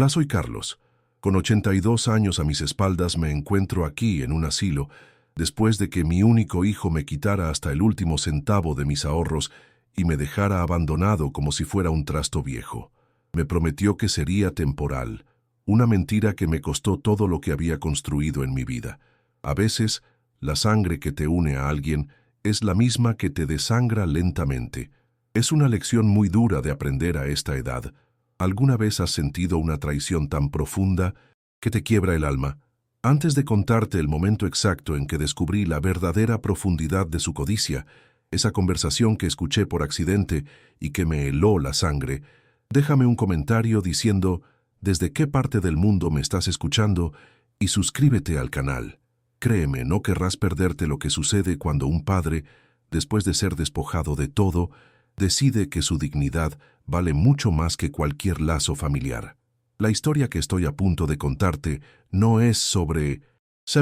Hola, soy Carlos. Con 82 años a mis espaldas me encuentro aquí en un asilo, después de que mi único hijo me quitara hasta el último centavo de mis ahorros y me dejara abandonado como si fuera un trasto viejo. Me prometió que sería temporal, una mentira que me costó todo lo que había construido en mi vida. A veces, la sangre que te une a alguien es la misma que te desangra lentamente. Es una lección muy dura de aprender a esta edad. ¿Alguna vez has sentido una traición tan profunda que te quiebra el alma? Antes de contarte el momento exacto en que descubrí la verdadera profundidad de su codicia, esa conversación que escuché por accidente y que me heló la sangre, déjame un comentario diciendo desde qué parte del mundo me estás escuchando y suscríbete al canal. Créeme, no querrás perderte lo que sucede cuando un padre, después de ser despojado de todo, decide que su dignidad vale mucho más que cualquier lazo familiar. La historia que estoy a punto de contarte no es sobre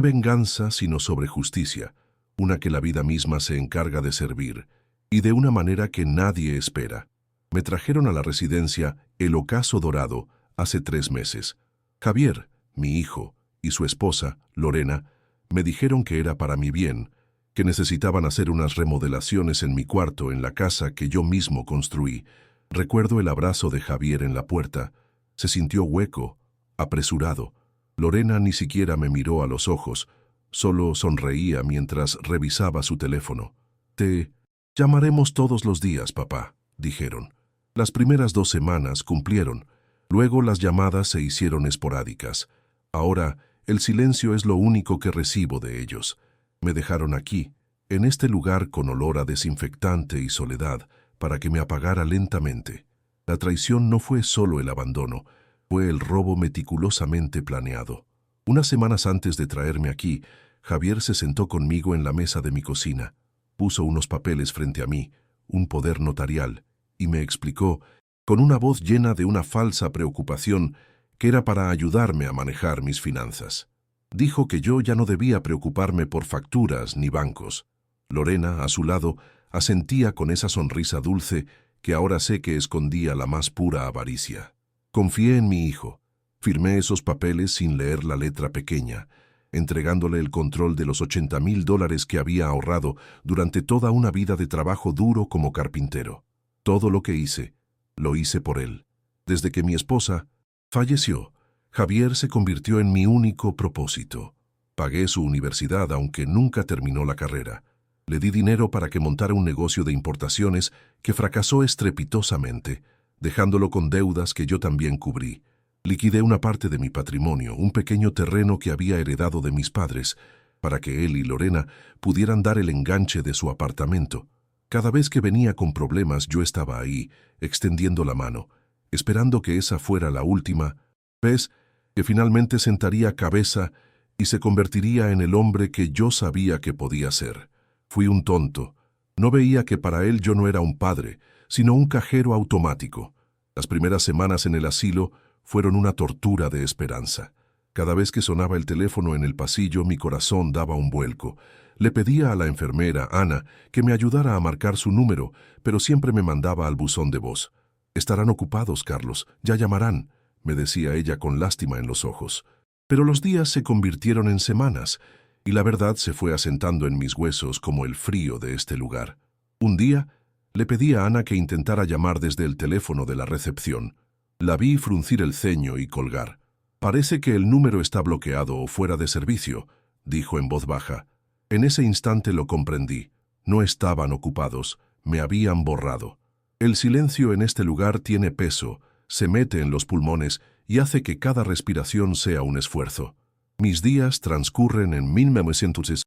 venganza, sino sobre justicia, una que la vida misma se encarga de servir, y de una manera que nadie espera. Me trajeron a la residencia El Ocaso Dorado hace 3 meses. Javier, mi hijo, y su esposa, Lorena, me dijeron que era para mi bien, que necesitaban hacer unas remodelaciones en mi cuarto en la casa que yo mismo construí. Recuerdo el abrazo de Javier en la puerta. Se sintió hueco, apresurado. Lorena ni siquiera me miró a los ojos, solo sonreía mientras revisaba su teléfono. Te llamaremos todos los días, papá, dijeron. Las primeras 2 semanas cumplieron. Luego las llamadas se hicieron esporádicas. Ahora, el silencio es lo único que recibo de ellos. Me dejaron aquí, en este lugar con olor a desinfectante y soledad, para que me apagara lentamente. La traición no fue solo el abandono, fue el robo meticulosamente planeado. Unas semanas antes de traerme aquí, Javier se sentó conmigo en la mesa de mi cocina, puso unos papeles frente a mí, un poder notarial, y me explicó, con una voz llena de una falsa preocupación, que era para ayudarme a manejar mis finanzas. Dijo que yo ya no debía preocuparme por facturas ni bancos. Lorena, a su lado, asentía con esa sonrisa dulce que ahora sé que escondía la más pura avaricia. Confié en mi hijo. Firmé esos papeles sin leer la letra pequeña, entregándole el control de los $80,000 que había ahorrado durante toda una vida de trabajo duro como carpintero. Todo lo que hice, lo hice por él. Desde que mi esposa falleció, Javier se convirtió en mi único propósito. Pagué su universidad aunque nunca terminó la carrera. Le di dinero para que montara un negocio de importaciones que fracasó estrepitosamente, dejándolo con deudas que yo también cubrí. Liquidé una parte de mi patrimonio, un pequeño terreno que había heredado de mis padres, para que él y Lorena pudieran dar el enganche de su apartamento. Cada vez que venía con problemas yo estaba ahí, extendiendo la mano, esperando que esa fuera la última vez que finalmente sentaría cabeza y se convertiría en el hombre que yo sabía que podía ser. Fui un tonto. No veía que para él yo no era un padre, sino un cajero automático. Las primeras semanas en el asilo fueron una tortura de esperanza. Cada vez que sonaba el teléfono en el pasillo, mi corazón daba un vuelco. Le pedía a la enfermera, Ana, que me ayudara a marcar su número, pero siempre me mandaba al buzón de voz. «Estarán ocupados, Carlos, ya llamarán», me decía ella con lástima en los ojos. Pero los días se convirtieron en semanas, y la verdad se fue asentando en mis huesos como el frío de este lugar. Un día, le pedí a Ana que intentara llamar desde el teléfono de la recepción. La vi fruncir el ceño y colgar. «Parece que el número está bloqueado o fuera de servicio», dijo en voz baja. En ese instante lo comprendí. No estaban ocupados, me habían borrado. El silencio en este lugar tiene peso, se mete en los pulmones y hace que cada respiración sea un esfuerzo. Mis días transcurren en 1900,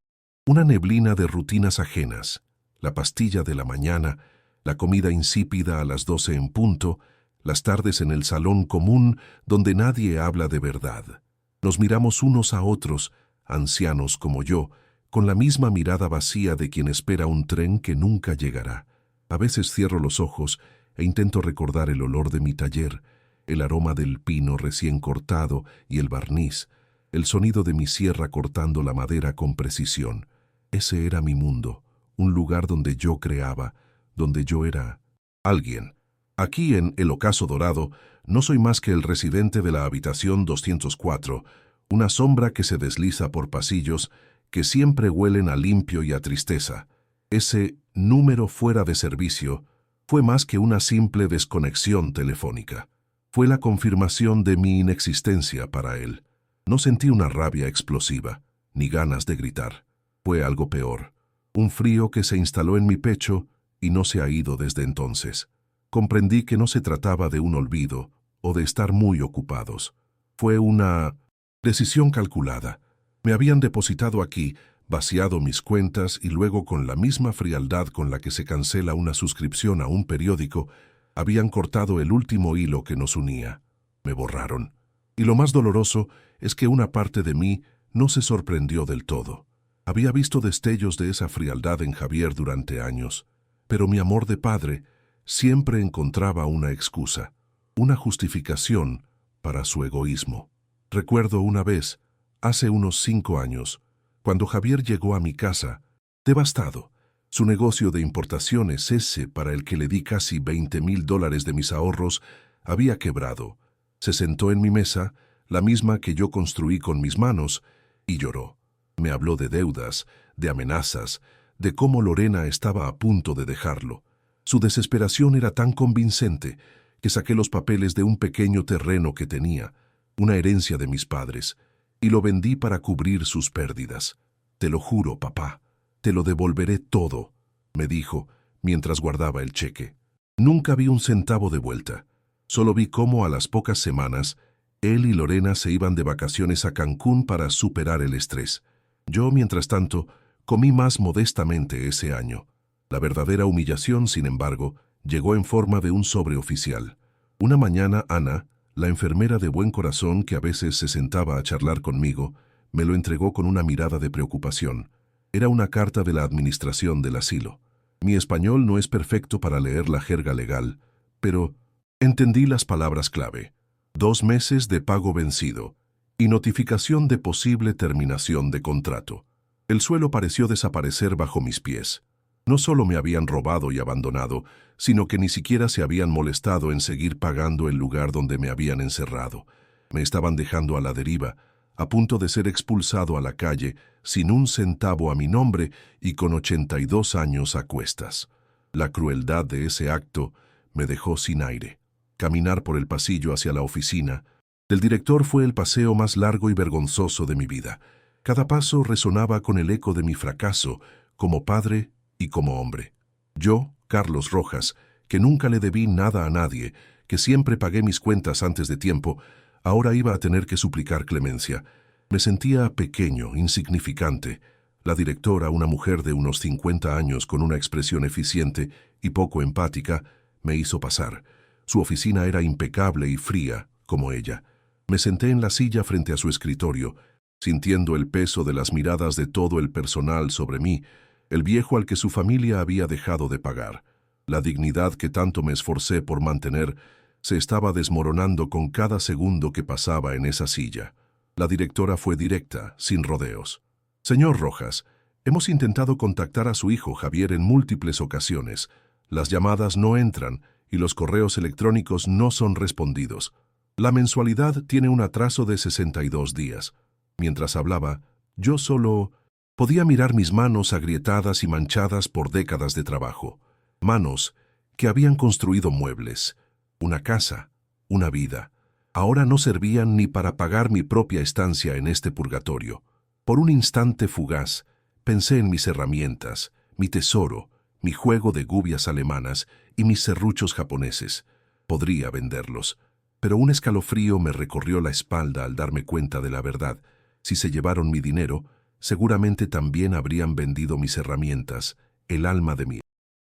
una neblina de rutinas ajenas, la pastilla de la mañana, la comida insípida a las 12 en punto, las tardes en el salón común donde nadie habla de verdad. Nos miramos unos a otros, ancianos como yo, con la misma mirada vacía de quien espera un tren que nunca llegará. A veces cierro los ojos e intento recordar el olor de mi taller, el aroma del pino recién cortado y el barniz, el sonido de mi sierra cortando la madera con precisión. Ese era mi mundo, un lugar donde yo creaba, donde yo era alguien. Aquí en El Ocaso Dorado no soy más que el residente de la habitación 204, una sombra que se desliza por pasillos que siempre huelen a limpio y a tristeza. Ese número fuera de servicio fue más que una simple desconexión telefónica. Fue la confirmación de mi inexistencia para él. No sentí una rabia explosiva, ni ganas de gritar. Fue algo peor, un frío que se instaló en mi pecho y no se ha ido desde entonces. Comprendí que no se trataba de un olvido o de estar muy ocupados. Fue una decisión calculada. Me habían depositado aquí, vaciado mis cuentas y luego, con la misma frialdad con la que se cancela una suscripción a un periódico, habían cortado el último hilo que nos unía. Me borraron. Y lo más doloroso es que una parte de mí no se sorprendió del todo. Había visto destellos de esa frialdad en Javier durante años, pero mi amor de padre siempre encontraba una excusa, una justificación para su egoísmo. Recuerdo una vez, hace unos 5 años, cuando Javier llegó a mi casa, devastado. Su negocio de importaciones, ese para el que le di casi $20,000 de mis ahorros, había quebrado. Se sentó en mi mesa, la misma que yo construí con mis manos, y lloró. Me habló de deudas, de amenazas, de cómo Lorena estaba a punto de dejarlo. Su desesperación era tan convincente que saqué los papeles de un pequeño terreno que tenía, una herencia de mis padres, y lo vendí para cubrir sus pérdidas. «Te lo juro, papá, te lo devolveré todo», me dijo mientras guardaba el cheque. Nunca vi un centavo de vuelta. Solo vi cómo a las pocas semanas él y Lorena se iban de vacaciones a Cancún para superar el estrés. Yo, mientras tanto, comí más modestamente ese año. La verdadera humillación, sin embargo, llegó en forma de un sobreoficial. Una mañana, Ana, la enfermera de buen corazón que a veces se sentaba a charlar conmigo, me lo entregó con una mirada de preocupación. Era una carta de la administración del asilo. Mi español no es perfecto para leer la jerga legal, pero entendí las palabras clave. 2 meses de pago vencido y notificación de posible terminación de contrato. El suelo pareció desaparecer bajo mis pies. No solo me habían robado y abandonado, sino que ni siquiera se habían molestado en seguir pagando el lugar donde me habían encerrado. Me estaban dejando a la deriva, a punto de ser expulsado a la calle, sin un centavo a mi nombre y con 82 años a cuestas. La crueldad de ese acto me dejó sin aire. Caminar por el pasillo hacia la oficina del director fue el paseo más largo y vergonzoso de mi vida. Cada paso resonaba con el eco de mi fracaso como padre y como hombre. Yo, Carlos Rojas, que nunca le debí nada a nadie, que siempre pagué mis cuentas antes de tiempo, ahora iba a tener que suplicar clemencia. Me sentía pequeño, insignificante. La directora, una mujer de unos 50 años con una expresión eficiente y poco empática, me hizo pasar. Su oficina era impecable y fría, como ella. Me senté en la silla frente a su escritorio, sintiendo el peso de las miradas de todo el personal sobre mí, el viejo al que su familia había dejado de pagar. La dignidad que tanto me esforcé por mantener se estaba desmoronando con cada segundo que pasaba en esa silla. La directora fue directa, sin rodeos. «Señor Rojas, hemos intentado contactar a su hijo Javier en múltiples ocasiones. Las llamadas no entran y los correos electrónicos no son respondidos. La mensualidad tiene un atraso de 62 días. Mientras hablaba, yo solo podía mirar mis manos agrietadas y manchadas por décadas de trabajo. Manos que habían construido muebles, una casa, una vida. Ahora no servían ni para pagar mi propia estancia en este purgatorio. Por un instante fugaz, pensé en mis herramientas, mi tesoro, mi juego de gubias alemanas y mis serruchos japoneses. Podría venderlos. Pero un escalofrío me recorrió la espalda al darme cuenta de la verdad. Si se llevaron mi dinero, seguramente también habrían vendido mis herramientas, el alma de mi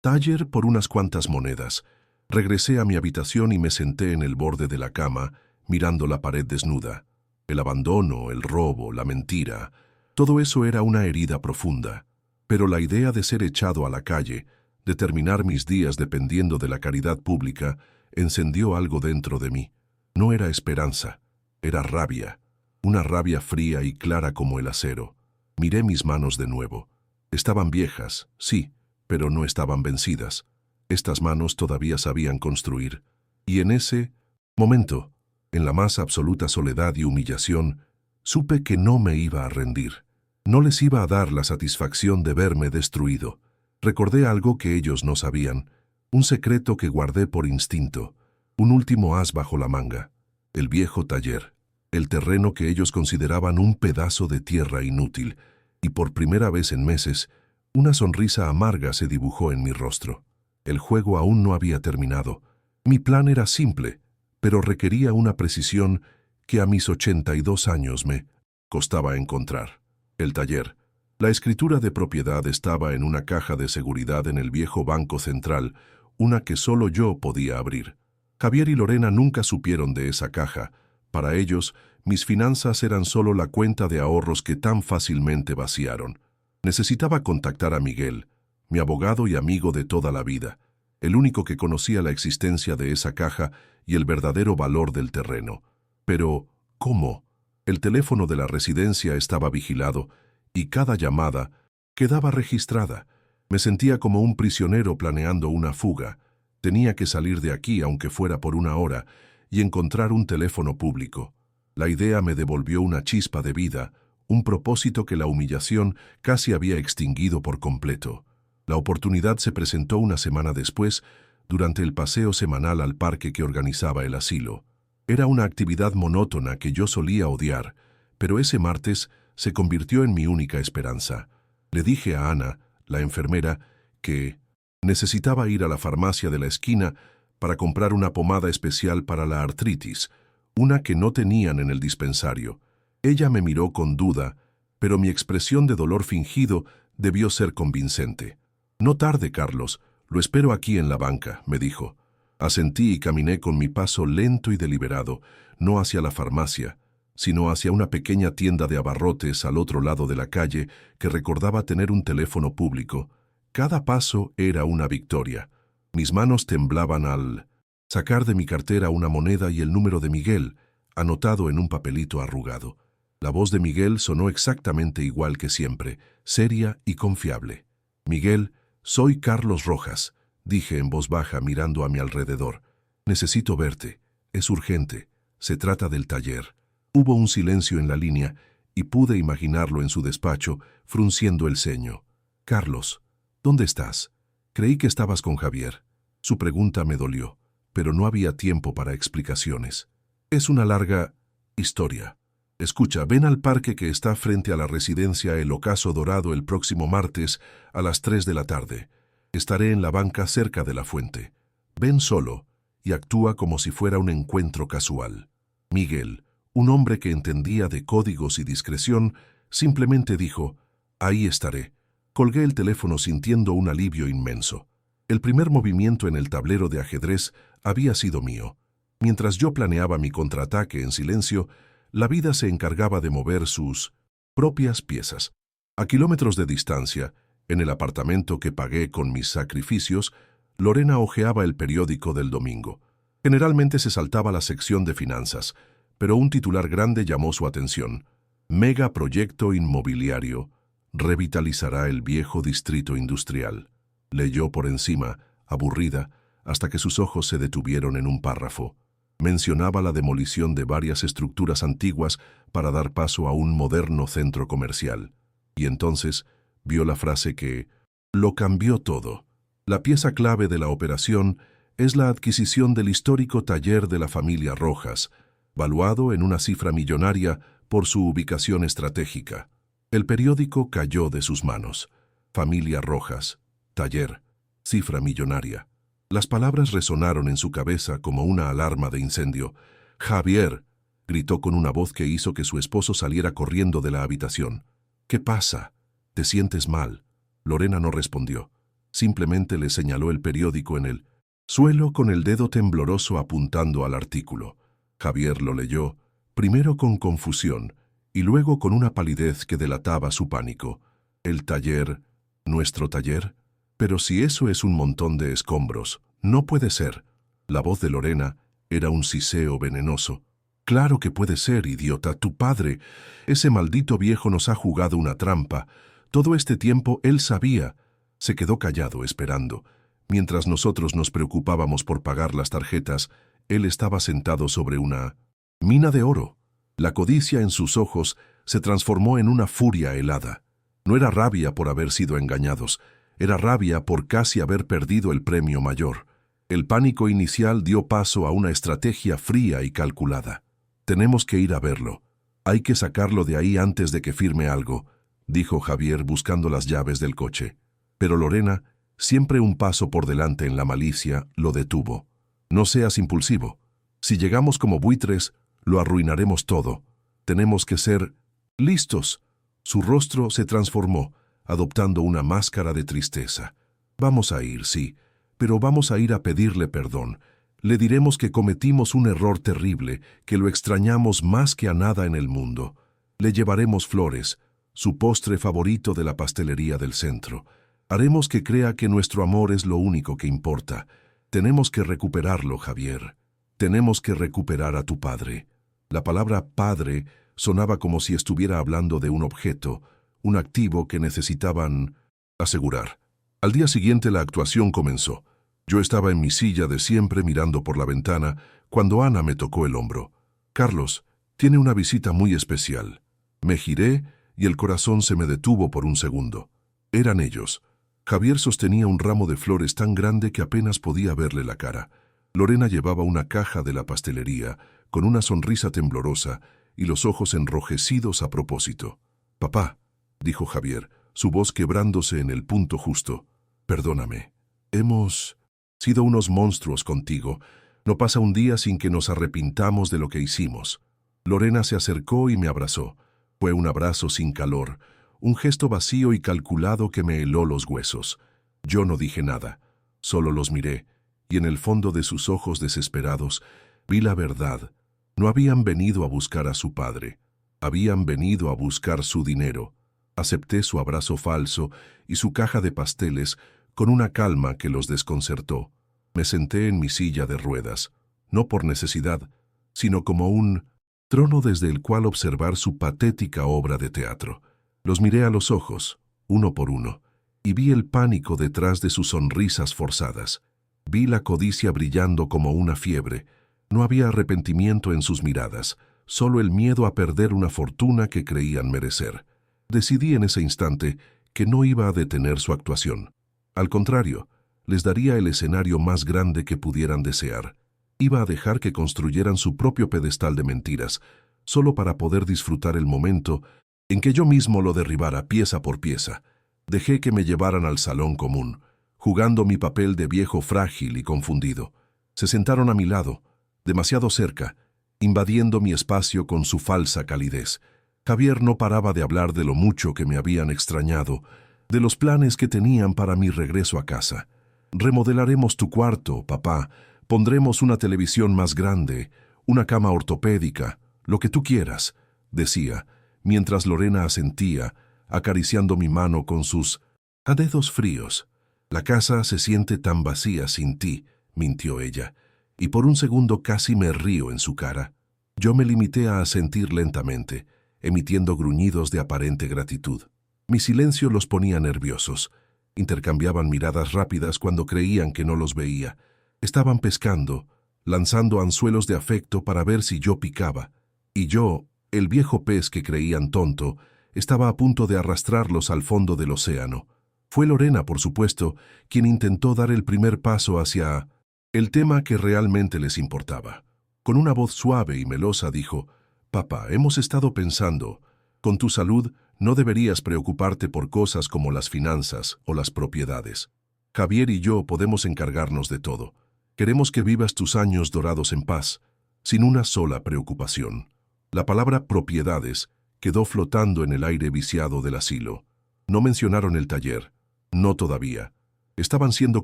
taller por unas cuantas monedas. Regresé a mi habitación y me senté en el borde de la cama, mirando la pared desnuda. El abandono, el robo, la mentira, todo eso era una herida profunda. Pero la idea de ser echado a la calle, de terminar mis días dependiendo de la caridad pública, encendió algo dentro de mí. No era esperanza, era rabia, una rabia fría y clara como el acero. Miré mis manos de nuevo. Estaban viejas, sí, pero no estaban vencidas. Estas manos todavía sabían construir. Y en ese Momento, en la más absoluta soledad y humillación, supe que no me iba a rendir. No les iba a dar la satisfacción de verme destruido. Recordé algo que ellos no sabían, un secreto que guardé por instinto, un último as bajo la manga, el viejo taller, el terreno que ellos consideraban un pedazo de tierra inútil, y por primera vez en meses, una sonrisa amarga se dibujó en mi rostro. El juego aún no había terminado. Mi plan era simple, pero requería una precisión que a mis 82 años me costaba encontrar. El taller. La escritura de propiedad estaba en una caja de seguridad en el viejo Banco Central, una que solo yo podía abrir. Javier y Lorena nunca supieron de esa caja. Para ellos, mis finanzas eran solo la cuenta de ahorros que tan fácilmente vaciaron. Necesitaba contactar a Miguel, mi abogado y amigo de toda la vida, el único que conocía la existencia de esa caja y el verdadero valor del terreno. Pero, ¿cómo? El teléfono de la residencia estaba vigilado y cada llamada quedaba registrada. Me sentía como un prisionero planeando una fuga. Tenía que salir de aquí, aunque fuera por una hora, y encontrar un teléfono público. La idea me devolvió una chispa de vida, un propósito que la humillación casi había extinguido por completo. La oportunidad se presentó una semana después, durante el paseo semanal al parque que organizaba el asilo. Era una actividad monótona que yo solía odiar, pero ese martes se convirtió en mi única esperanza. Le dije a Ana, la enfermera, que necesitaba ir a la farmacia de la esquina para comprar una pomada especial para la artritis, una que no tenían en el dispensario. Ella me miró con duda, pero mi expresión de dolor fingido debió ser convincente. «No tarde, Carlos, lo espero aquí en la banca», me dijo. Asentí y caminé con mi paso lento y deliberado, no hacia la farmacia, sino hacia una pequeña tienda de abarrotes al otro lado de la calle que recordaba tener un teléfono público. Cada paso era una victoria. Mis manos temblaban al sacar de mi cartera una moneda y el número de Miguel, anotado en un papelito arrugado. La voz de Miguel sonó exactamente igual que siempre, seria y confiable. «Miguel, soy Carlos Rojas», dije en voz baja mirando a mi alrededor. «Necesito verte. Es urgente. Se trata del taller». Hubo un silencio en la línea y pude imaginarlo en su despacho, frunciendo el ceño. «Carlos, ¿dónde estás? Creí que estabas con Javier». Su pregunta me dolió, pero no había tiempo para explicaciones. «Es una larga historia. Escucha, ven al parque que está frente a la residencia El Ocaso Dorado el próximo martes a las 3 de la tarde. Estaré en la banca cerca de la fuente. Ven solo y actúa como si fuera un encuentro casual». Miguel, un hombre que entendía de códigos y discreción, simplemente dijo: «Ahí estaré». Colgué el teléfono sintiendo un alivio inmenso. El primer movimiento en el tablero de ajedrez había sido mío. Mientras yo planeaba mi contraataque en silencio, la vida se encargaba de mover sus propias piezas. A kilómetros de distancia, en el apartamento que pagué con mis sacrificios, Lorena hojeaba el periódico del domingo. Generalmente se saltaba la sección de finanzas, pero un titular grande llamó su atención. «Mega proyecto inmobiliario revitalizará el viejo distrito industrial». Leyó por encima, aburrida, hasta que sus ojos se detuvieron en un párrafo. Mencionaba la demolición de varias estructuras antiguas para dar paso a un moderno centro comercial. Y entonces vio la frase que lo cambió todo. La pieza clave de la operación es la adquisición del histórico taller de la familia Rojas, valuado en una cifra millonaria por su ubicación estratégica. El periódico cayó de sus manos. Familia Rojas, taller, cifra millonaria. Las palabras resonaron en su cabeza como una alarma de incendio. «Javier», gritó con una voz que hizo que su esposo saliera corriendo de la habitación. «¿Qué pasa? ¿Te sientes mal?» Lorena no respondió. Simplemente le señaló el periódico en el suelo con el dedo tembloroso apuntando al artículo. Javier lo leyó, primero con confusión y luego con una palidez que delataba su pánico. «¿El taller? ¿Nuestro taller? Pero si eso es un montón de escombros, no puede ser». La voz de Lorena era un siseo venenoso. «Claro que puede ser, idiota, tu padre. Ese maldito viejo nos ha jugado una trampa. Todo este tiempo él sabía». Se quedó callado esperando. Mientras nosotros nos preocupábamos por pagar las tarjetas, Él estaba sentado sobre una mina de oro. La codicia en sus ojos se transformó en una furia helada. No era rabia por haber sido engañados, era rabia por casi haber perdido el premio mayor. El pánico inicial dio paso a una estrategia fría y calculada. Tenemos que ir a verlo. Hay que sacarlo de ahí antes de que firme algo, dijo Javier buscando las llaves del coche. Pero Lorena, siempre un paso por delante en la malicia, lo detuvo. No seas impulsivo. Si llegamos como buitres, lo arruinaremos todo. Tenemos que ser listos. Su rostro se transformó, adoptando una máscara de tristeza. Vamos a ir, sí, pero vamos a ir a pedirle perdón. Le diremos que cometimos un error terrible, que lo extrañamos más que a nada en el mundo. Le llevaremos flores, su postre favorito de la pastelería del centro. Haremos que crea que nuestro amor es lo único que importa. Tenemos que recuperarlo, Javier. Tenemos que recuperar a tu padre. La palabra padre sonaba como si estuviera hablando de un objeto, un activo que necesitaban asegurar. Al día siguiente la actuación comenzó. Yo estaba en mi silla de siempre mirando por la ventana cuando Ana me tocó el hombro. Carlos, tiene una visita muy especial. Me giré y el corazón se me detuvo por un segundo. Eran ellos. Javier sostenía un ramo de flores tan grande que apenas podía verle la cara. Lorena llevaba una caja de la pastelería, con una sonrisa temblorosa y los ojos enrojecidos a propósito. «Papá», dijo Javier, su voz quebrándose en el punto justo. «Perdóname. Hemos sido unos monstruos contigo. No pasa un día sin que nos arrepintamos de lo que hicimos». Lorena se acercó y me abrazó. Fue un abrazo sin calor, un gesto vacío y calculado que me heló los huesos. Yo no dije nada, solo los miré, y en el fondo de sus ojos desesperados vi la verdad. No habían venido a buscar a su padre, habían venido a buscar su dinero. Acepté su abrazo falso y su caja de pasteles con una calma que los desconcertó. Me senté en mi silla de ruedas, no por necesidad, sino como un trono desde el cual observar su patética obra de teatro. Los miré a los ojos, uno por uno, y vi el pánico detrás de sus sonrisas forzadas. Vi la codicia brillando como una fiebre. No había arrepentimiento en sus miradas, solo el miedo a perder una fortuna que creían merecer. Decidí en ese instante que no iba a detener su actuación. Al contrario, les daría el escenario más grande que pudieran desear. Iba a dejar que construyeran su propio pedestal de mentiras, solo para poder disfrutar el momento en que yo mismo lo derribara pieza por pieza. Dejé que me llevaran al salón común, jugando mi papel de viejo frágil y confundido. Se sentaron a mi lado, demasiado cerca, invadiendo mi espacio con su falsa calidez. Javier no paraba de hablar de lo mucho que me habían extrañado, de los planes que tenían para mi regreso a casa. «Remodelaremos tu cuarto, papá. Pondremos una televisión más grande, una cama ortopédica, lo que tú quieras», decía, mientras Lorena asentía, acariciando mi mano con sus dedos fríos. «La casa se siente tan vacía sin ti», mintió ella, y por un segundo casi me río en su cara. Yo me limité a asentir lentamente, emitiendo gruñidos de aparente gratitud. Mi silencio los ponía nerviosos. Intercambiaban miradas rápidas cuando creían que no los veía. Estaban pescando, lanzando anzuelos de afecto para ver si yo picaba. Y yo, el viejo pez que creían tonto, estaba a punto de arrastrarlos al fondo del océano. Fue Lorena, por supuesto, quien intentó dar el primer paso hacia el tema que realmente les importaba. Con una voz suave y melosa dijo: «Papá, hemos estado pensando, con tu salud no deberías preocuparte por cosas como las finanzas o las propiedades. Javier y yo podemos encargarnos de todo. Queremos que vivas tus años dorados en paz, sin una sola preocupación». La palabra propiedades quedó flotando en el aire viciado del asilo. No mencionaron el taller, no todavía. Estaban siendo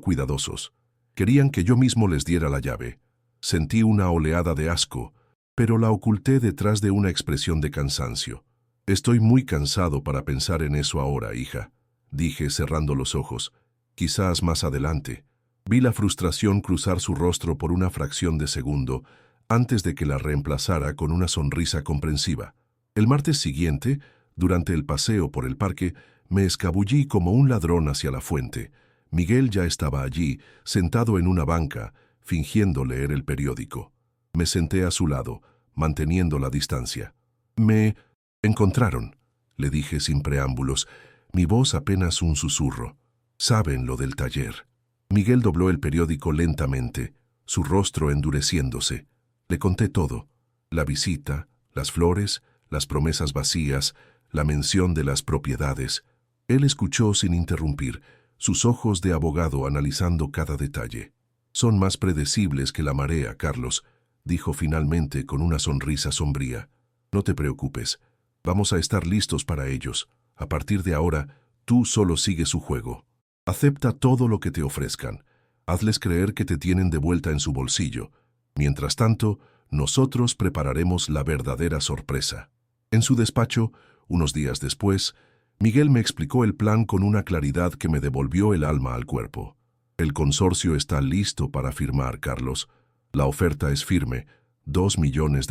cuidadosos. Querían que yo mismo les diera la llave. Sentí una oleada de asco, pero la oculté detrás de una expresión de cansancio. «Estoy muy cansado para pensar en eso ahora, hija», dije cerrando los ojos. «Quizás más adelante». Vi la frustración cruzar su rostro por una fracción de segundo, antes de que la reemplazara con una sonrisa comprensiva. El martes siguiente, durante el paseo por el parque, me escabullí como un ladrón hacia la fuente. Miguel ya estaba allí, sentado en una banca, fingiendo leer el periódico. Me senté a su lado, manteniendo la distancia. «Me encontraron», le dije sin preámbulos, mi voz apenas un susurro. «Saben lo del taller». Miguel dobló el periódico lentamente, su rostro endureciéndose. Le conté todo: la visita, las flores, las promesas vacías, la mención de las propiedades. Él escuchó sin interrumpir, sus ojos de abogado analizando cada detalle. «Son más predecibles que la marea, Carlos», dijo finalmente con una sonrisa sombría. «No te preocupes, vamos a estar listos para ellos. A partir de ahora, tú solo sigue su juego. Acepta todo lo que te ofrezcan. Hazles creer que te tienen de vuelta en su bolsillo. Mientras tanto, nosotros prepararemos la verdadera sorpresa». En su despacho, unos días después, Miguel me explicó el plan con una claridad que me devolvió el alma al cuerpo. «El consorcio está listo para firmar, Carlos. La oferta es firme, $2 millones.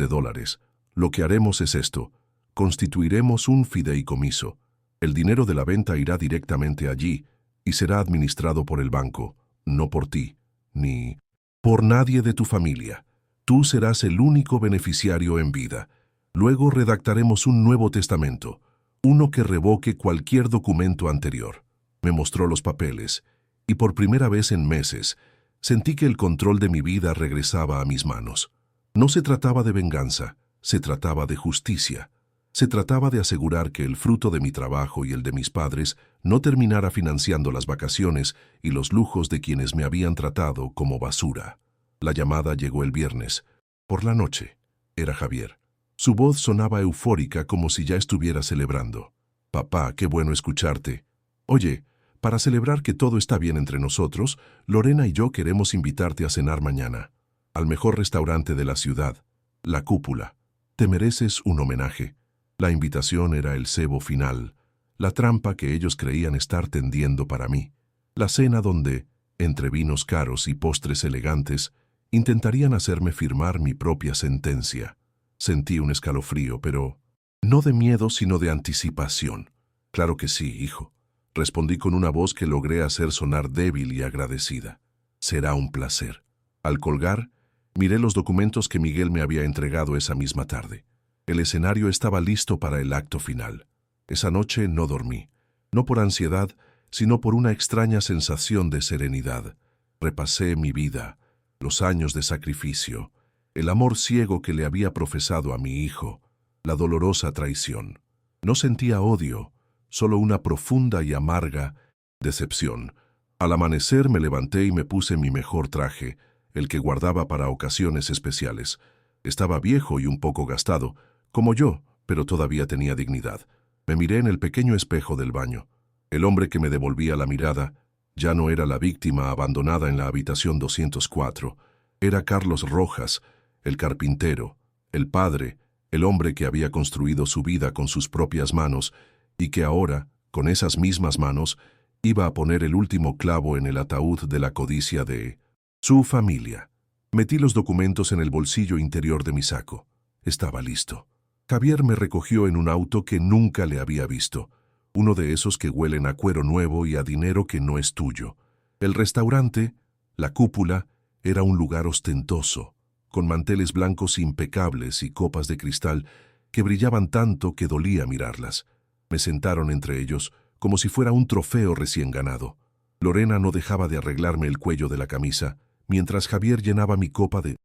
Lo que haremos es esto: constituiremos un fideicomiso. El dinero de la venta irá directamente allí y será administrado por el banco, no por ti, ni por nadie de tu familia. Tú serás el único beneficiario en vida. Luego redactaremos un nuevo testamento, uno que revoque cualquier documento anterior». Me mostró los papeles, y por primera vez en meses sentí que el control de mi vida regresaba a mis manos. No se trataba de venganza, se trataba de justicia. Se trataba de asegurar que el fruto de mi trabajo y el de mis padres no terminara financiando las vacaciones y los lujos de quienes me habían tratado como basura. La llamada llegó el viernes. Por la noche. Era Javier. Su voz sonaba eufórica, como si ya estuviera celebrando. «Papá, qué bueno escucharte. Oye, para celebrar que todo está bien entre nosotros, Lorena y yo queremos invitarte a cenar mañana, al mejor restaurante de la ciudad, La Cúpula. Te mereces un homenaje». La invitación era el cebo final, la trampa que ellos creían estar tendiendo para mí. La cena donde, entre vinos caros y postres elegantes, intentarían hacerme firmar mi propia sentencia. Sentí un escalofrío, pero no de miedo, sino de anticipación. «Claro que sí, hijo», respondí con una voz que logré hacer sonar débil y agradecida. «Será un placer». Al colgar, miré los documentos que Miguel me había entregado esa misma tarde. El escenario estaba listo para el acto final. Esa noche no dormí, no por ansiedad, sino por una extraña sensación de serenidad. Repasé mi vida, los años de sacrificio, el amor ciego que le había profesado a mi hijo, la dolorosa traición. No sentía odio, solo una profunda y amarga decepción. Al amanecer me levanté y me puse mi mejor traje, el que guardaba para ocasiones especiales. Estaba viejo y un poco gastado, como yo, pero todavía tenía dignidad. Me miré en el pequeño espejo del baño. El hombre que me devolvía la mirada ya no era la víctima abandonada en la habitación 204. Era Carlos Rojas, el carpintero, el padre, el hombre que había construido su vida con sus propias manos y que ahora, con esas mismas manos, iba a poner el último clavo en el ataúd de la codicia de su familia. Metí los documentos en el bolsillo interior de mi saco. Estaba listo. Javier me recogió en un auto que nunca le había visto, uno de esos que huelen a cuero nuevo y a dinero que no es tuyo. El restaurante, La Cúpula, era un lugar ostentoso, con manteles blancos impecables y copas de cristal que brillaban tanto que dolía mirarlas. Me sentaron entre ellos como si fuera un trofeo recién ganado. Lorena no dejaba de arreglarme el cuello de la camisa, mientras Javier llenaba mi copa de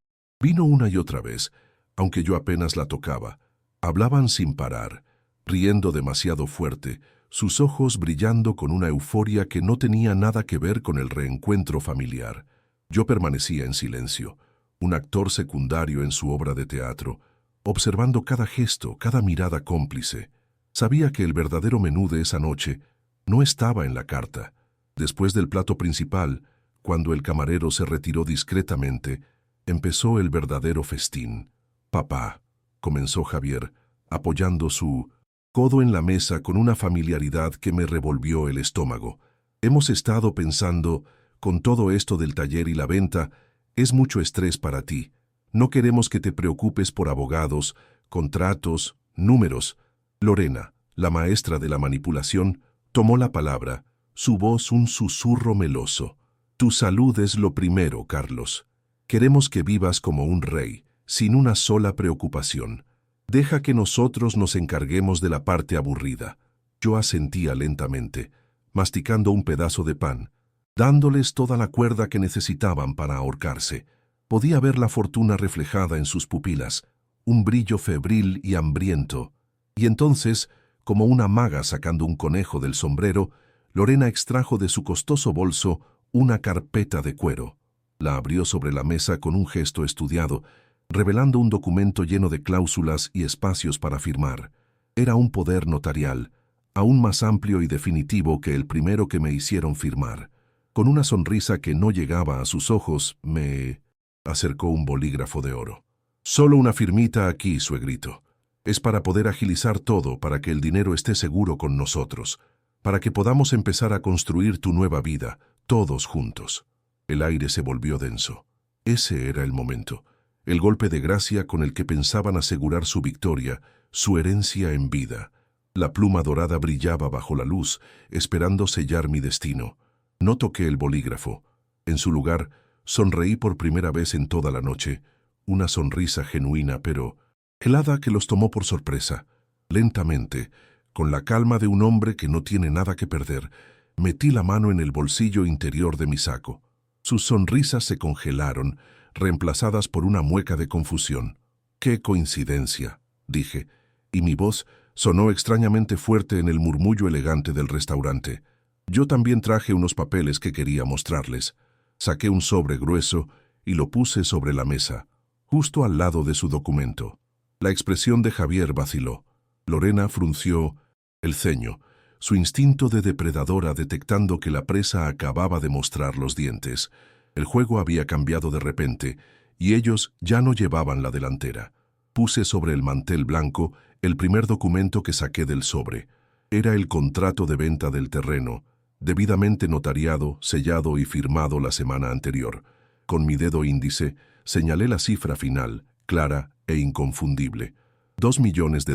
vino una y otra vez, aunque yo apenas la tocaba. Hablaban sin parar, riendo demasiado fuerte, sus ojos brillando con una euforia que no tenía nada que ver con el reencuentro familiar. Yo permanecía en silencio, un actor secundario en su obra de teatro, observando cada gesto, cada mirada cómplice. Sabía que el verdadero menú de esa noche no estaba en la carta. Después del plato principal, cuando el camarero se retiró discretamente, empezó el verdadero festín. «Papá», comenzó Javier, apoyando su codo en la mesa con una familiaridad que me revolvió el estómago. «Hemos estado pensando, con todo esto del taller y la venta, es mucho estrés para ti. No queremos que te preocupes por abogados, contratos, números». Lorena, la maestra de la manipulación, tomó la palabra, su voz un susurro meloso. «Tu salud es lo primero, Carlos. Queremos que vivas como un rey, sin una sola preocupación. Deja que nosotros nos encarguemos de la parte aburrida. Yo asentía lentamente, masticando un pedazo de pan, dándoles toda la cuerda que necesitaban para ahorcarse. Podía ver la fortuna reflejada en sus pupilas, un brillo febril y hambriento. Y entonces, como una maga sacando un conejo del sombrero, Lorena extrajo de su costoso bolso una carpeta de cuero. La abrió sobre la mesa con un gesto estudiado, revelando un documento lleno de cláusulas y espacios para firmar. Era un poder notarial, aún más amplio y definitivo que el primero que me hicieron firmar. Con una sonrisa que no llegaba a sus ojos, me acercó un bolígrafo de oro. Solo una firmita aquí, suegrito. Es para poder agilizar todo, para que el dinero esté seguro con nosotros, para que podamos empezar a construir tu nueva vida, todos juntos. El aire se volvió denso. Ese era el momento, el golpe de gracia con el que pensaban asegurar su victoria, su herencia en vida. La pluma dorada brillaba bajo la luz, esperando sellar mi destino. No toqué el bolígrafo. En su lugar, sonreí por primera vez en toda la noche, una sonrisa genuina pero helada que los tomó por sorpresa. Lentamente, con la calma de un hombre que no tiene nada que perder, metí la mano en el bolsillo interior de mi saco. Sus sonrisas se congelaron, reemplazadas por una mueca de confusión. ¡Qué coincidencia!, dije, y mi voz sonó extrañamente fuerte en el murmullo elegante del restaurante. Yo también traje unos papeles que quería mostrarles. Saqué un sobre grueso y lo puse sobre la mesa, justo al lado de su documento. La expresión de Javier vaciló. Lorena frunció el ceño, su instinto de depredadora detectando que la presa acababa de mostrar los dientes. El juego había cambiado de repente, y ellos ya no llevaban la delantera. Puse sobre el mantel blanco el primer documento que saqué del sobre. Era el contrato de venta del terreno, debidamente notariado, sellado y firmado la semana anterior. Con mi dedo índice señalé la cifra final, clara e inconfundible. $2 millones,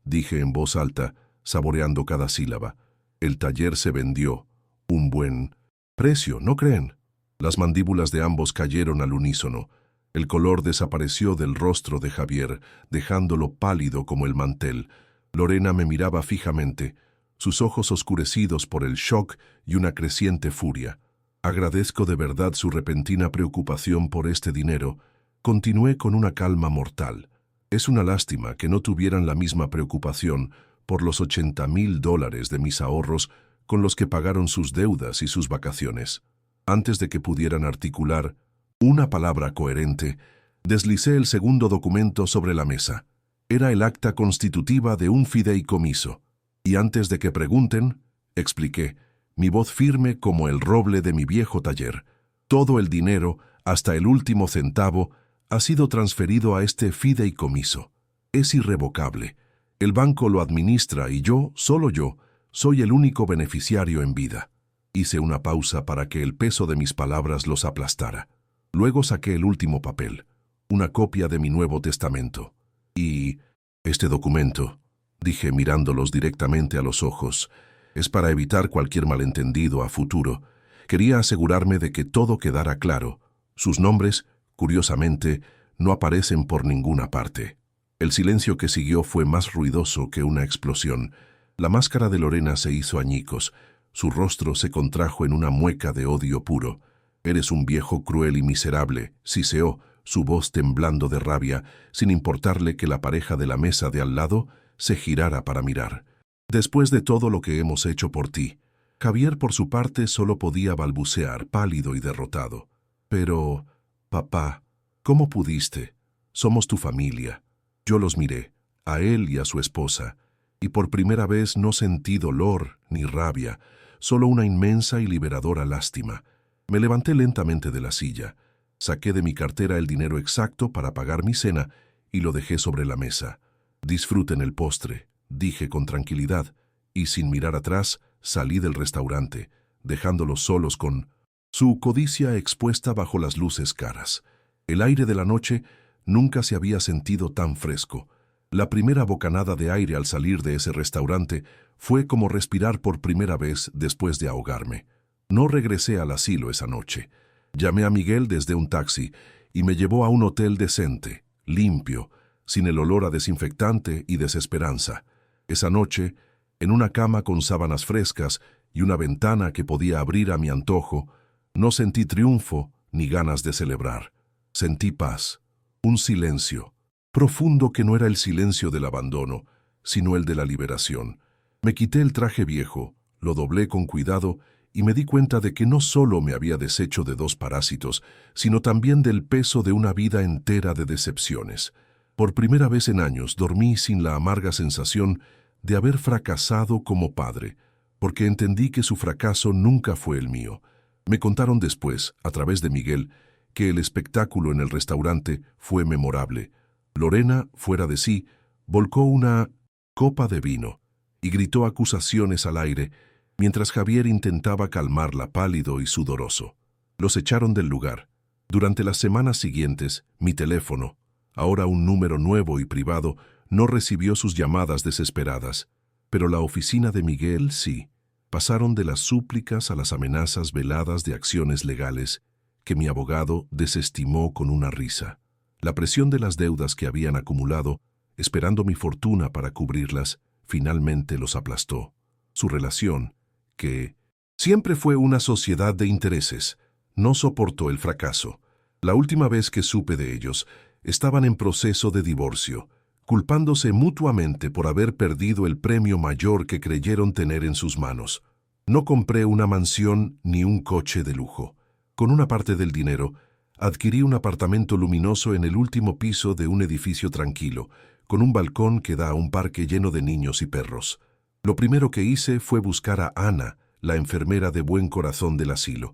dije en voz alta, saboreando cada sílaba. El taller se vendió. Un buen precio, ¿no creen? Las mandíbulas de ambos cayeron al unísono. El color desapareció del rostro de Javier, dejándolo pálido como el mantel. Lorena me miraba fijamente, sus ojos oscurecidos por el shock y una creciente furia. Agradezco de verdad su repentina preocupación por este dinero. Continué con una calma mortal. Es una lástima que no tuvieran la misma preocupación por los $80,000 de mis ahorros con los que pagaron sus deudas y sus vacaciones. Antes de que pudieran articular una palabra coherente, deslicé el segundo documento sobre la mesa. Era el acta constitutiva de un fideicomiso. Y antes de que pregunten, expliqué, mi voz firme como el roble de mi viejo taller. Todo el dinero, hasta el último centavo, ha sido transferido a este fideicomiso. Es irrevocable. El banco lo administra y yo, solo yo, soy el único beneficiario en vida. Hice una pausa para que el peso de mis palabras los aplastara. Luego saqué el último papel, una copia de mi Nuevo Testamento. Y este documento, dije mirándolos directamente a los ojos, es para evitar cualquier malentendido a futuro. Quería asegurarme de que todo quedara claro. Sus nombres, curiosamente, no aparecen por ninguna parte. El silencio que siguió fue más ruidoso que una explosión. La máscara de Lorena se hizo añicos. Su rostro se contrajo en una mueca de odio puro. «Eres un viejo cruel y miserable», siseó, su voz temblando de rabia, sin importarle que la pareja de la mesa de al lado se girara para mirar. «Después de todo lo que hemos hecho por ti». Javier, por su parte, solo podía balbucear, pálido y derrotado. «Pero, papá, ¿cómo pudiste? Somos tu familia». Yo los miré, a él y a su esposa, y por primera vez no sentí dolor ni rabia, solo una inmensa y liberadora lástima. Me levanté lentamente de la silla, saqué de mi cartera el dinero exacto para pagar mi cena y lo dejé sobre la mesa. «Disfruten el postre», dije con tranquilidad, y sin mirar atrás salí del restaurante, dejándolos solos con su codicia expuesta bajo las luces caras. El aire de la noche nunca se había sentido tan fresco. La primera bocanada de aire al salir de ese restaurante fue como respirar por primera vez después de ahogarme. No regresé al asilo esa noche. Llamé a Miguel desde un taxi y me llevó a un hotel decente, limpio, sin el olor a desinfectante y desesperanza. Esa noche, en una cama con sábanas frescas y una ventana que podía abrir a mi antojo, no sentí triunfo ni ganas de celebrar. Sentí paz, un silencio, profundo que no era el silencio del abandono, sino el de la liberación. Me quité el traje viejo, lo doblé con cuidado y me di cuenta de que no solo me había deshecho de 2 parásitos, sino también del peso de una vida entera de decepciones. Por primera vez en años dormí sin la amarga sensación de haber fracasado como padre, porque entendí que su fracaso nunca fue el mío. Me contaron después, a través de Miguel, que el espectáculo en el restaurante fue memorable. Lorena, fuera de sí, volcó una copa de vino y gritó acusaciones al aire, mientras Javier intentaba calmarla pálido y sudoroso. Los echaron del lugar. Durante las semanas siguientes, mi teléfono, ahora un número nuevo y privado, no recibió sus llamadas desesperadas, pero la oficina de Miguel sí. Pasaron de las súplicas a las amenazas veladas de acciones legales que mi abogado desestimó con una risa. La presión de las deudas que habían acumulado, esperando mi fortuna para cubrirlas, finalmente los aplastó. Su relación, que siempre fue una sociedad de intereses, no soportó el fracaso. La última vez que supe de ellos, estaban en proceso de divorcio, culpándose mutuamente por haber perdido el premio mayor que creyeron tener en sus manos. No compré una mansión ni un coche de lujo. Con una parte del dinero, adquirí un apartamento luminoso en el último piso de un edificio tranquilo, con un balcón que da a un parque lleno de niños y perros. Lo primero que hice fue buscar a Ana, la enfermera de buen corazón del asilo.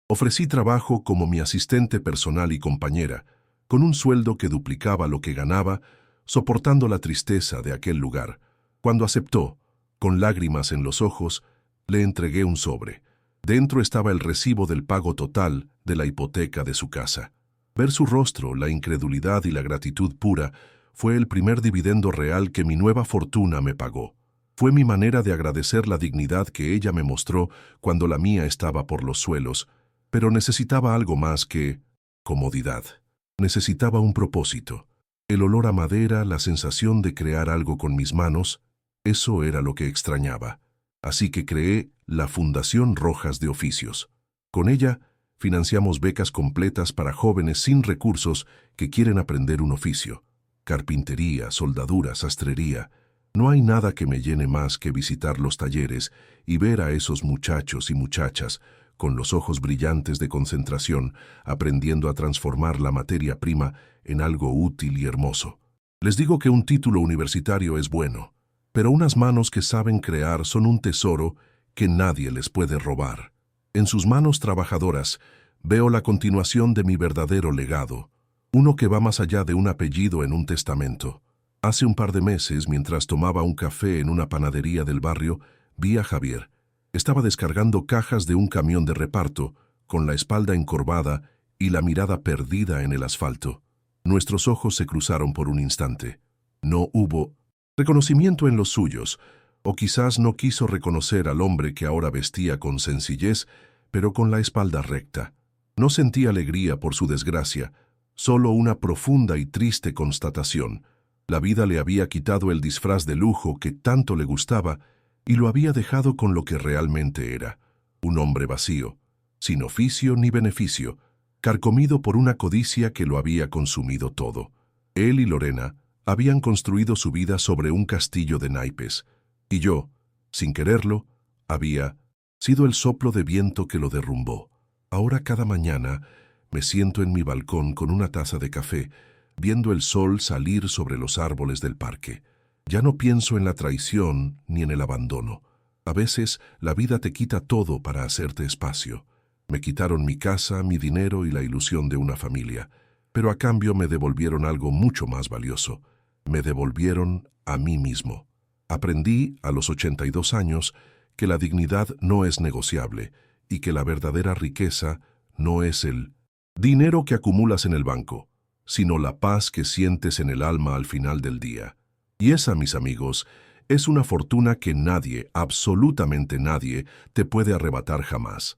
Ofrecí trabajo como mi asistente personal y compañera, con un sueldo que duplicaba lo que ganaba, soportando la tristeza de aquel lugar. Cuando aceptó, con lágrimas en los ojos, le entregué un sobre. Dentro estaba el recibo del pago total de la hipoteca de su casa. Ver su rostro, la incredulidad y la gratitud pura, fue el primer dividendo real que mi nueva fortuna me pagó. Fue mi manera de agradecer la dignidad que ella me mostró cuando la mía estaba por los suelos, pero necesitaba algo más que comodidad. Necesitaba un propósito. El olor a madera, la sensación de crear algo con mis manos, eso era lo que extrañaba. Así que creé la Fundación Rojas de Oficios. Con ella, financiamos becas completas para jóvenes sin recursos que quieren aprender un oficio. Carpintería, soldadura, sastrería. No hay nada que me llene más que visitar los talleres y ver a esos muchachos y muchachas con los ojos brillantes de concentración, aprendiendo a transformar la materia prima en algo útil y hermoso. Les digo que un título universitario es bueno, pero unas manos que saben crear son un tesoro que nadie les puede robar. En sus manos trabajadoras veo la continuación de mi verdadero legado, uno que va más allá de un apellido en un testamento. Hace un par de meses, mientras tomaba un café en una panadería del barrio, vi a Javier. Estaba descargando cajas de un camión de reparto, con la espalda encorvada y la mirada perdida en el asfalto. Nuestros ojos se cruzaron por un instante. No hubo reconocimiento en los suyos, o quizás no quiso reconocer al hombre que ahora vestía con sencillez, pero con la espalda recta. No sentí alegría por su desgracia, solo una profunda y triste constatación. La vida le había quitado el disfraz de lujo que tanto le gustaba y lo había dejado con lo que realmente era, un hombre vacío, sin oficio ni beneficio, carcomido por una codicia que lo había consumido todo. Él y Lorena habían construido su vida sobre un castillo de naipes, y yo, sin quererlo, había sido el soplo de viento que lo derrumbó. Ahora cada mañana me siento en mi balcón con una taza de café, viendo el sol salir sobre los árboles del parque. Ya no pienso en la traición ni en el abandono. A veces la vida te quita todo para hacerte espacio. Me quitaron mi casa, mi dinero y la ilusión de una familia, pero a cambio me devolvieron algo mucho más valioso. Me devolvieron a mí mismo. Aprendí a los 82 años que la dignidad no es negociable y que la verdadera riqueza no es el dinero que acumulas en el banco, sino la paz que sientes en el alma al final del día. Y esa, mis amigos, es una fortuna que nadie, absolutamente nadie, te puede arrebatar jamás.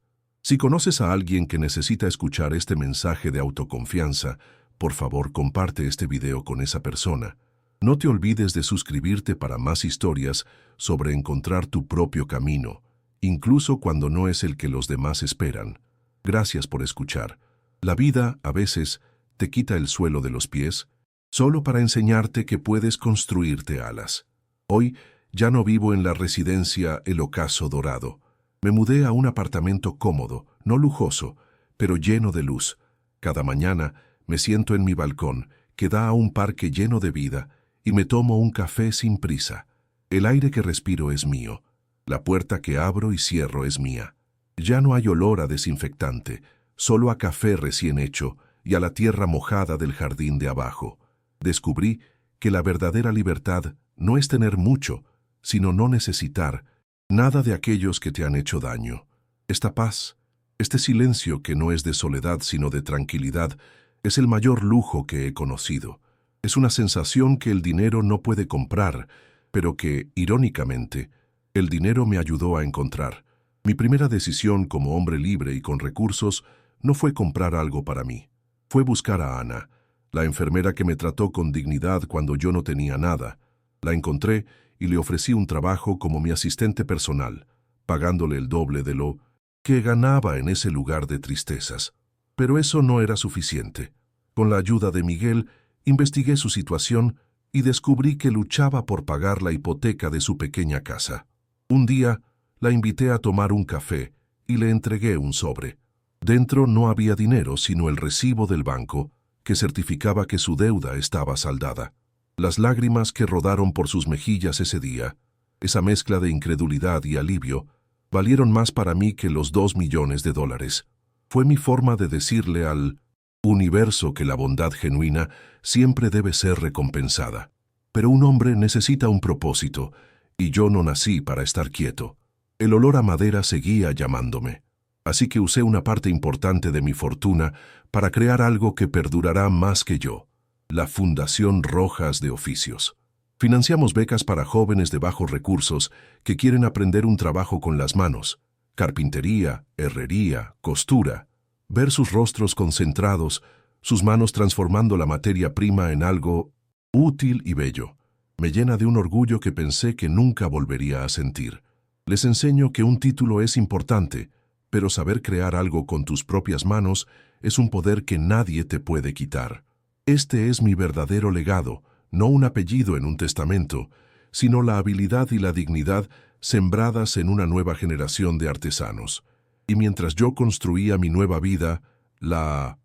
Si conoces a alguien que necesita escuchar este mensaje de autoconfianza, por favor comparte este video con esa persona. No te olvides de suscribirte para más historias sobre encontrar tu propio camino, incluso cuando no es el que los demás esperan. Gracias por escuchar. La vida, a veces, te quita el suelo de los pies, solo para enseñarte que puedes construirte alas. Hoy ya no vivo en la residencia El Ocaso Dorado. Me mudé a un apartamento cómodo, no lujoso, pero lleno de luz. Cada mañana me siento en mi balcón, que da a un parque lleno de vida, y me tomo un café sin prisa. El aire que respiro es mío. La puerta que abro y cierro es mía. Ya no hay olor a desinfectante, solo a café recién hecho y a la tierra mojada del jardín de abajo. Descubrí que la verdadera libertad no es tener mucho, sino no necesitar nada de aquellos que te han hecho daño. Esta paz, este silencio que no es de soledad sino de tranquilidad, es el mayor lujo que he conocido. Es una sensación que el dinero no puede comprar, pero que, irónicamente, el dinero me ayudó a encontrar. Mi primera decisión como hombre libre y con recursos no fue comprar algo para mí. Fue buscar a Ana, la enfermera que me trató con dignidad cuando yo no tenía nada. La encontré y le ofrecí un trabajo como mi asistente personal, pagándole el doble de lo que ganaba en ese lugar de tristezas. Pero eso no era suficiente. Con la ayuda de Miguel, investigué su situación y descubrí que luchaba por pagar la hipoteca de su pequeña casa. Un día, la invité a tomar un café y le entregué un sobre. Dentro no había dinero sino el recibo del banco que certificaba que su deuda estaba saldada. Las lágrimas que rodaron por sus mejillas ese día, esa mezcla de incredulidad y alivio, valieron más para mí que los $2 millones. Fue mi forma de decirle al universo que la bondad genuina siempre debe ser recompensada. Pero un hombre necesita un propósito, y yo no nací para estar quieto. El olor a madera seguía llamándome. Así que usé una parte importante de mi fortuna para crear algo que perdurará más que yo, la Fundación Rojas de Oficios. Financiamos becas para jóvenes de bajos recursos que quieren aprender un trabajo con las manos, carpintería, herrería, costura. Ver sus rostros concentrados, sus manos transformando la materia prima en algo útil y bello, me llena de un orgullo que pensé que nunca volvería a sentir. Les enseño que un título es importante, pero saber crear algo con tus propias manos es un poder que nadie te puede quitar. Este es mi verdadero legado, no un apellido en un testamento, sino la habilidad y la dignidad sembradas en una nueva generación de artesanos. Y mientras yo construía mi nueva vida, la